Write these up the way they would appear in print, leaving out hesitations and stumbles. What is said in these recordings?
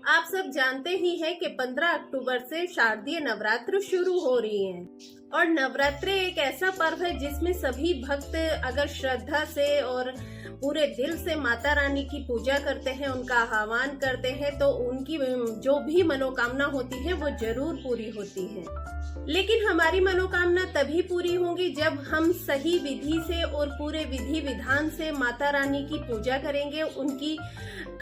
आप सब जानते ही हैं कि 15 अक्टूबर से शारदीय नवरात्र शुरू हो रही हैं और नवरात्रे एक ऐसा पर्व है जिसमें सभी भक्त अगर श्रद्धा से और पूरे दिल से माता रानी की पूजा करते हैं, उनका आह्वान करते हैं तो उनकी जो भी मनोकामना होती है वो जरूर पूरी होती है। लेकिन हमारी मनोकामना तभी पूरी होगी जब हम सही विधि से और पूरे विधि विधान से माता रानी की पूजा करेंगे, उनकी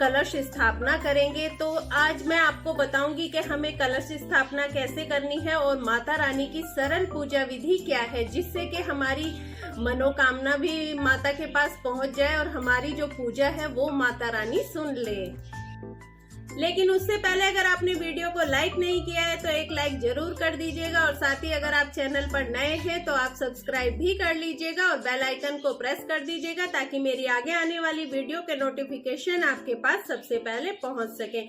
कलश स्थापना करेंगे। तो आज मैं आपको बताऊंगी कि हमें कलश स्थापना कैसे करनी है और माता रानी की सरल पूजा विधि क्या है, जिससे कि हमारी मनोकामना भी माता के पास पहुंच जाए और हमारी जो पूजा है वो माता रानी सुन ले। लेकिन उससे पहले अगर आपने वीडियो को लाइक नहीं किया है तो एक लाइक जरूर कर दीजिएगा और साथ ही अगर आप चैनल पर नए हैं तो आप सब्सक्राइब भी कर लीजिएगा और बेल आइकन को प्रेस कर दीजिएगा ताकि मेरी आगे आने वाली वीडियो के नोटिफिकेशन आपके पास सबसे पहले पहुंच सके।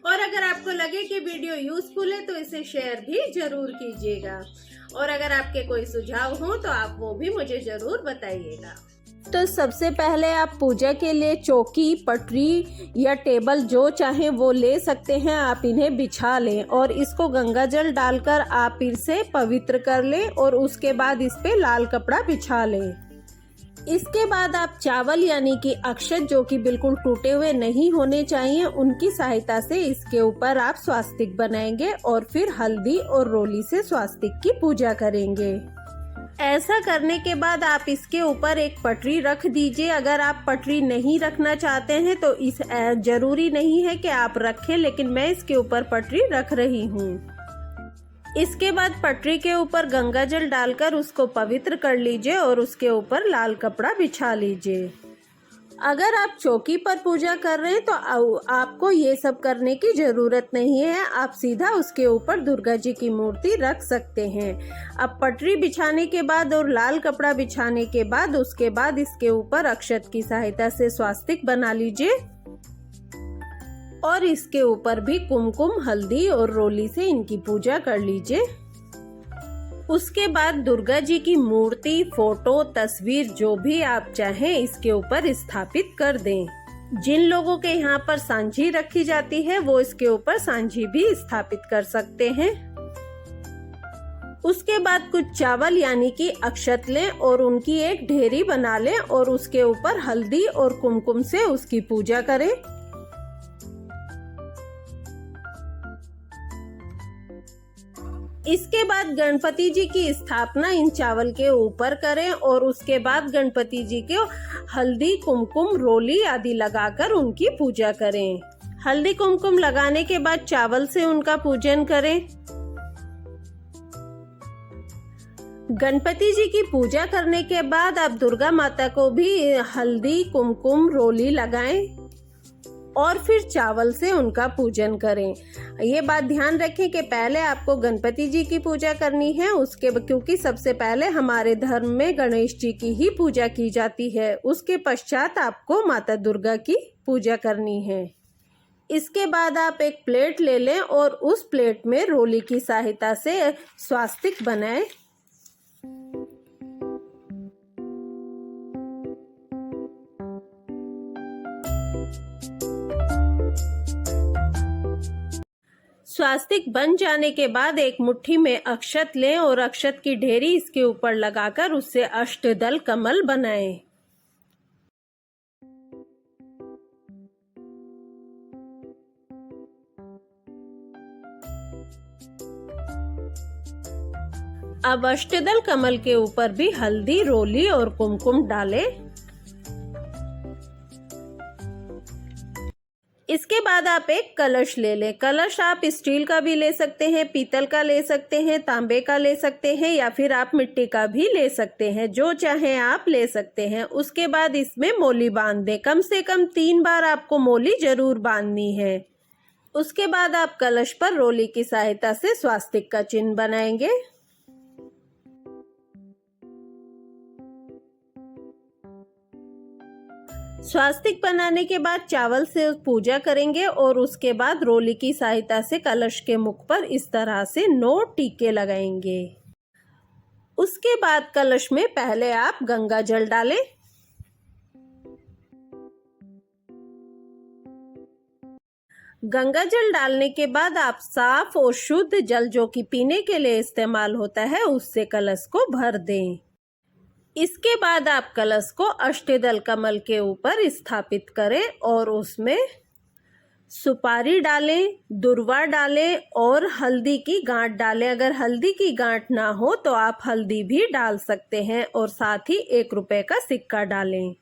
और अगर आपको लगे कि वीडियो यूजफुल है तो इसे शेयर भी जरूर कीजिएगा और अगर आपके कोई सुझाव हो तो आप वो भी मुझे जरूर बताइएगा। तो सबसे पहले आप पूजा के लिए चौकी, पटरी या टेबल जो चाहें वो ले सकते हैं। आप इन्हें बिछा लें और इसको गंगा जल डालकर आप इसे पवित्र कर लें और उसके बाद इस पे लाल कपड़ा बिछा लें। इसके बाद आप चावल यानी कि अक्षत जो कि बिल्कुल टूटे हुए नहीं होने चाहिए, उनकी सहायता से इसके ऊपर आप स्वास्तिक बनाएंगे और फिर हल्दी और रोली से स्वास्तिक की पूजा करेंगे। ऐसा करने के बाद आप इसके ऊपर एक पटरी रख दीजिए। अगर आप पटरी नहीं रखना चाहते हैं तो इस जरूरी नहीं है कि आप रखें, लेकिन मैं इसके ऊपर पटरी रख रही हूँ। इसके बाद पटरी के ऊपर गंगा जल डालकर उसको पवित्र कर लीजिए और उसके ऊपर लाल कपड़ा बिछा लीजिए। अगर आप चौकी पर पूजा कर रहे हैं तो आपको ये सब करने की जरूरत नहीं है, आप सीधा उसके ऊपर दुर्गा जी की मूर्ति रख सकते हैं। अब पटरी बिछाने के बाद और लाल कपड़ा बिछाने के बाद उसके बाद इसके ऊपर अक्षत की सहायता से स्वास्तिक बना लीजिए और इसके ऊपर भी कुमकुम, हल्दी और रोली से इनकी पूजा कर लीजिए। उसके बाद दुर्गा जी की मूर्ति, फोटो, तस्वीर जो भी आप चाहें इसके ऊपर स्थापित कर दें। जिन लोगों के यहाँ पर सांझी रखी जाती है वो इसके ऊपर सांझी भी स्थापित कर सकते हैं। उसके बाद कुछ चावल यानी कि अक्षत लें और उनकी एक ढेरी बना लें और उसके ऊपर हल्दी और कुमकुम से उसकी पूजा करें। इसके बाद गणपति जी की स्थापना इन चावल के ऊपर करें और उसके बाद गणपति जी को हल्दी, कुमकुम, रोली आदि लगाकर उनकी पूजा करें। हल्दी कुमकुम लगाने के बाद चावल से उनका पूजन करें। गणपति जी की पूजा करने के बाद आप दुर्गा माता को भी हल्दी, कुमकुम, रोली लगाएं और फिर चावल से उनका पूजन करें। ये बात ध्यान रखें कि पहले आपको गणपति जी की पूजा करनी है, क्योंकि सबसे पहले हमारे धर्म में गणेश जी की ही पूजा की जाती है। उसके पश्चात आपको माता दुर्गा की पूजा करनी है। इसके बाद आप एक प्लेट ले लें और उस प्लेट में रोली की सहायता से स्वास्तिक बनाएं। स्वास्तिक बन जाने के बाद एक मुट्ठी में अक्षत लें और अक्षत की ढेरी इसके ऊपर लगाकर उससे अष्टदल कमल बनाएं। अब अष्टदल कमल के ऊपर भी हल्दी, रोली और कुमकुम डालें। इसके बाद आप एक कलश ले लें। कलश आप स्टील का भी ले सकते हैं, पीतल का ले सकते हैं, तांबे का ले सकते हैं या फिर आप मिट्टी का भी ले सकते हैं, जो चाहें आप ले सकते हैं। उसके बाद इसमें मोली बांध दें। कम से कम 3 बार आपको मोली जरूर बांधनी है। उसके बाद आप कलश पर रोली की सहायता से स्वास्तिक का चिन्ह बनाएंगे। स्वास्तिक बनाने के बाद चावल से पूजा करेंगे और उसके बाद रोली की सहायता से कलश के मुख पर इस तरह से 9 टीके लगाएंगे। उसके बाद कलश में पहले आप गंगा जल डालें। गंगा जल डालने के बाद आप साफ और शुद्ध जल जो कि पीने के लिए इस्तेमाल होता है उससे कलश को भर दें। इसके बाद आप कलश को अष्टदल कमल के ऊपर स्थापित करें और उसमें सुपारी डालें, दुर्वा डालें और हल्दी की गांठ डालें। अगर हल्दी की गांठ ना हो तो आप हल्दी भी डाल सकते हैं और साथ ही 1 रुपए का सिक्का डालें।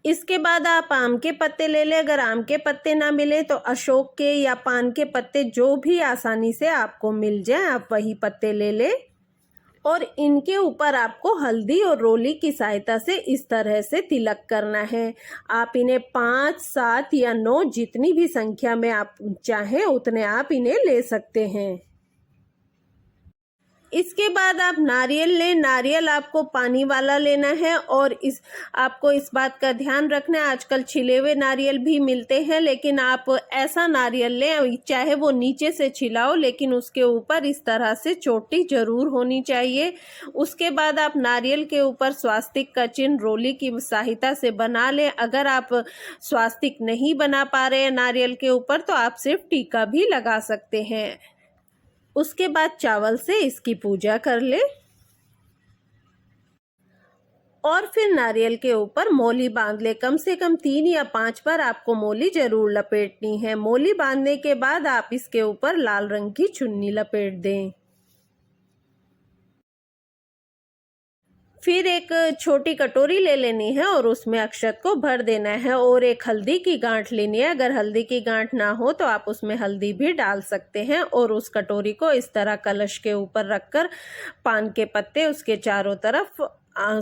इसके बाद आप आम के पत्ते ले लें। अगर आम के पत्ते ना मिले तो अशोक के या पान के पत्ते जो भी आसानी से आपको मिल जाए आप वही पत्ते ले लें और इनके ऊपर आपको हल्दी और रोली की सहायता से इस तरह से तिलक करना है। आप इन्हें 5, 7 या 9 जितनी भी संख्या में आप चाहें उतने आप इन्हें ले सकते हैं। इसके बाद आप नारियल लें। नारियल आपको पानी वाला लेना है और आपको इस बात का ध्यान रखना है, आजकल छिले हुए नारियल भी मिलते हैं, लेकिन आप ऐसा नारियल लें चाहे वो नीचे से छिला हो लेकिन उसके ऊपर इस तरह से चोटी जरूर होनी चाहिए। उसके बाद आप नारियल के ऊपर स्वास्तिक का चिन्ह रोली की सहायता से बना लें। अगर आप स्वास्तिक नहीं बना पा रहे हैं नारियल के ऊपर तो आप सिर्फ टीका भी लगा सकते हैं। उसके बाद चावल से इसकी पूजा कर ले और फिर नारियल के ऊपर मोली बांध ले। कम से कम 3 या 5 बार आपको मोली जरूर लपेटनी है। मोली बांधने के बाद आप इसके ऊपर लाल रंग की चुन्नी लपेट दें। फिर एक छोटी कटोरी ले लेनी है और उसमें अक्षत को भर देना है और एक हल्दी की गांठ लेनी है। अगर हल्दी की गांठ ना हो तो आप उसमें हल्दी भी डाल सकते हैं और उस कटोरी को इस तरह कलश के ऊपर रखकर पान के पत्ते उसके चारों तरफ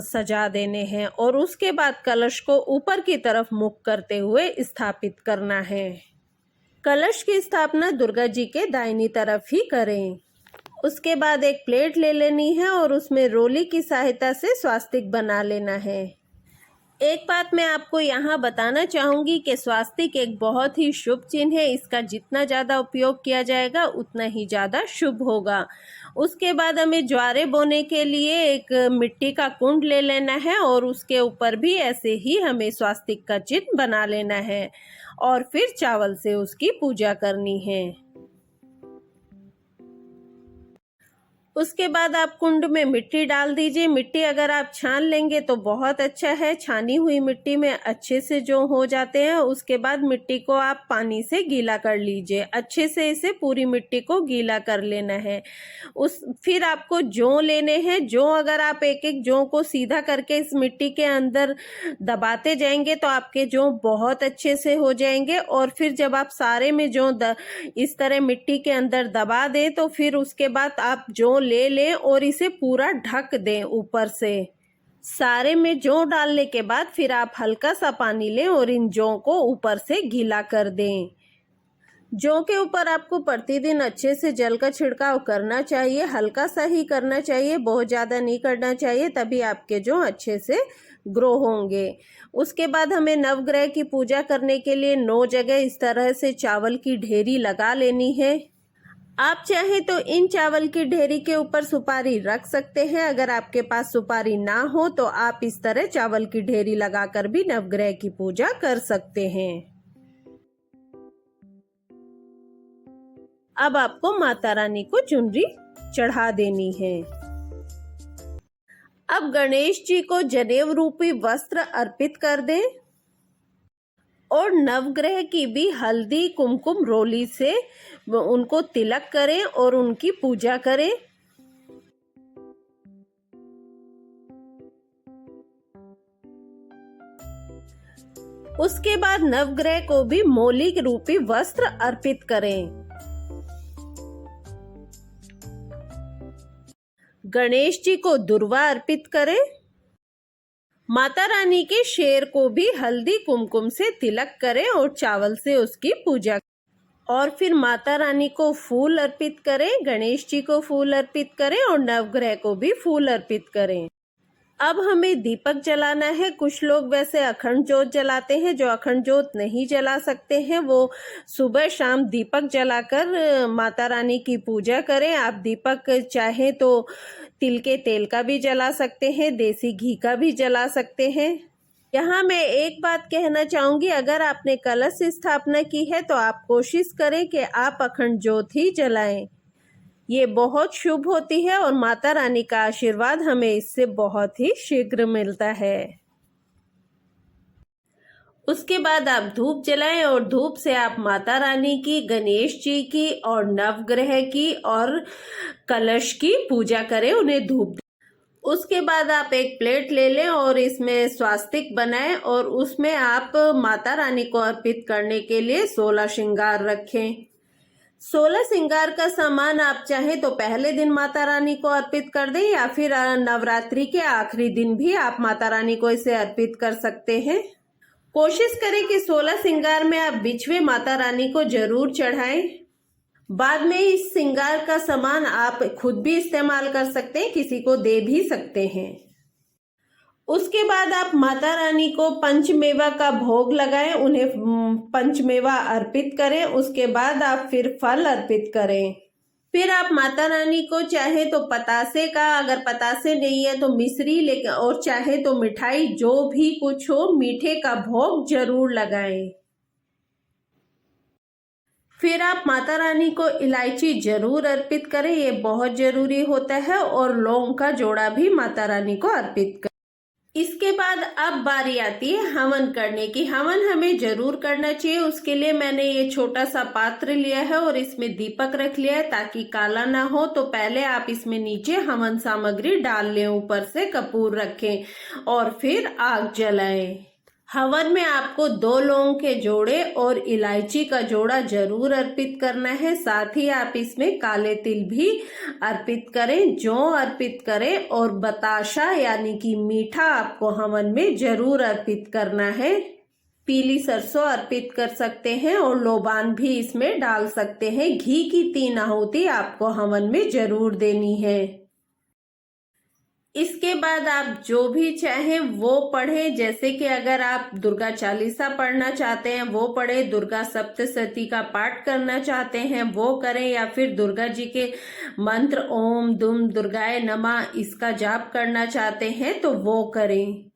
सजा देने हैं और उसके बाद कलश को ऊपर की तरफ मुख करते हुए स्थापित करना है। कलश की स्थापना दुर्गा जी के दाहिनी तरफ ही करें। उसके बाद एक प्लेट ले लेनी है और उसमें रोली की सहायता से स्वास्तिक बना लेना है। एक बात मैं आपको यहाँ बताना चाहूँगी कि स्वास्तिक एक बहुत ही शुभ चिन्ह है। इसका जितना ज़्यादा उपयोग किया जाएगा उतना ही ज़्यादा शुभ होगा। उसके बाद हमें ज्वारे बोने के लिए एक मिट्टी का कुंड ले लेना है और उसके ऊपर भी ऐसे ही हमें स्वास्तिक का चिन्ह बना लेना है और फिर चावल से उसकी पूजा करनी है। उसके बाद आप कुंड में मिट्टी डाल दीजिए। मिट्टी अगर आप छान लेंगे तो बहुत अच्छा है। छानी हुई मिट्टी में अच्छे से जो हो जाते हैं। उसके बाद मिट्टी को आप पानी से गीला कर लीजिए। अच्छे से इसे पूरी मिट्टी को गीला कर लेना है। फिर आपको जौ लेने हैं। जौ अगर आप एक एक जौ को सीधा करके इस मिट्टी के अंदर दबाते जाएंगे तो आपके जौ बहुत अच्छे से हो जाएंगे और फिर जब आप सारे में जौ इस तरह मिट्टी के अंदर दबा दें तो फिर उसके बाद आप जौ ले लें और इसे पूरा ढक दें ऊपर से। सारे में जौ डालने के बाद फिर आप हल्का सा पानी लें और इन जौ को ऊपर से गीला कर दें। जौ के ऊपर आपको प्रतिदिन अच्छे से जल का छिड़काव करना चाहिए। हल्का सा ही करना चाहिए, बहुत ज़्यादा नहीं करना चाहिए, तभी आपके जौ अच्छे से ग्रो होंगे। उसके बाद हमें नवग्रह की पूजा करने के लिए 9 जगह इस तरह से चावल की ढेरी लगा लेनी है। आप चाहें तो इन चावल की ढेरी के ऊपर सुपारी रख सकते हैं। अगर आपके पास सुपारी ना हो तो आप इस तरह चावल की ढेरी लगाकर भी नवग्रह की पूजा कर सकते हैं। अब आपको माता रानी को चुनरी चढ़ा देनी है। अब गणेश जी को जनेऊ रूपी वस्त्र अर्पित कर दें और नवग्रह की भी हल्दी कुमकुम रोली से उनको तिलक करें और उनकी पूजा करें। उसके बाद नवग्रह को भी मोली रूपी वस्त्र अर्पित करें। गणेश जी को दुर्वा अर्पित करें। माता रानी के शेर को भी हल्दी कुमकुम से तिलक करें और चावल से उसकी पूजा करें। और फिर माता रानी को फूल अर्पित करें, गणेश जी को फूल अर्पित करें और नवग्रह को भी फूल अर्पित करें। अब हमें दीपक जलाना है। कुछ लोग वैसे अखंड ज्योत जलाते हैं, जो अखंड ज्योत नहीं जला सकते हैं वो सुबह शाम दीपक जलाकर माता रानी की पूजा करें। आप दीपक चाहे तो तिल के तेल का भी जला सकते हैं, देसी घी का भी जला सकते हैं। यहाँ मैं एक बात कहना चाहूँगी, अगर आपने कलश स्थापना की है तो आप कोशिश करें कि आप अखंड ज्योत ही जलाएं। ये बहुत शुभ होती है और माता रानी का आशीर्वाद हमें इससे बहुत ही शीघ्र मिलता है। उसके बाद आप धूप जलाएं और धूप से आप माता रानी की, गणेश जी की और नवग्रह की और कलश की पूजा करें, उन्हें धूप दें। उसके बाद आप एक प्लेट ले लें और इसमें स्वास्तिक बनाएं और उसमें आप माता रानी को अर्पित करने के लिए 16 श्रृंगार रखें। 16 श्रृंगार का सामान आप चाहे तो पहले दिन माता रानी को अर्पित कर दें या फिर नवरात्रि के आखिरी दिन भी आप माता रानी को इसे अर्पित कर सकते हैं। कोशिश करें कि 16 श्रृंगार में आप बिछवे माता रानी को जरूर चढ़ाएं। बाद में इस श्रृंगार का सामान आप खुद भी इस्तेमाल कर सकते हैं, किसी को दे भी सकते हैं। उसके बाद आप माता रानी को पंचमेवा का भोग लगाएं, उन्हें पंचमेवा अर्पित करें। उसके बाद आप फिर फल अर्पित करें। फिर आप माता रानी को चाहे तो पतासे का, अगर पतासे नहीं है तो मिश्री लेकर, और चाहे तो मिठाई, जो भी कुछ हो मीठे का भोग जरूर लगाएं। फिर आप माता रानी को इलायची जरूर अर्पित करें, ये बहुत जरूरी होता है, और लौंग का जोड़ा भी माता रानी को अर्पित करें। इसके बाद अब बारी आती है हवन करने की। हवन हमें जरूर करना चाहिए। उसके लिए मैंने ये छोटा सा पात्र लिया है और इसमें दीपक रख लिया है ताकि काला ना हो। तो पहले आप इसमें नीचे हवन सामग्री डाल लें, ऊपर से कपूर रखें और फिर आग जलाएं। हवन में आपको 2 लौंग के जोड़े और इलायची का जोड़ा जरूर अर्पित करना है। साथ ही आप इसमें काले तिल भी अर्पित करें, जौ अर्पित करें और बताशा यानी कि मीठा आपको हवन में जरूर अर्पित करना है। पीली सरसों अर्पित कर सकते हैं और लोबान भी इसमें डाल सकते हैं। घी की 3 आहुति आपको हवन में जरूर देनी है। इसके बाद आप जो भी चाहें वो पढ़ें, जैसे कि अगर आप दुर्गा चालीसा पढ़ना चाहते हैं वो पढ़ें, दुर्गा सप्तशती का पाठ करना चाहते हैं वो करें, या फिर दुर्गा जी के मंत्र ओम दुम दुर्गाय नमः इसका जाप करना चाहते हैं तो वो करें।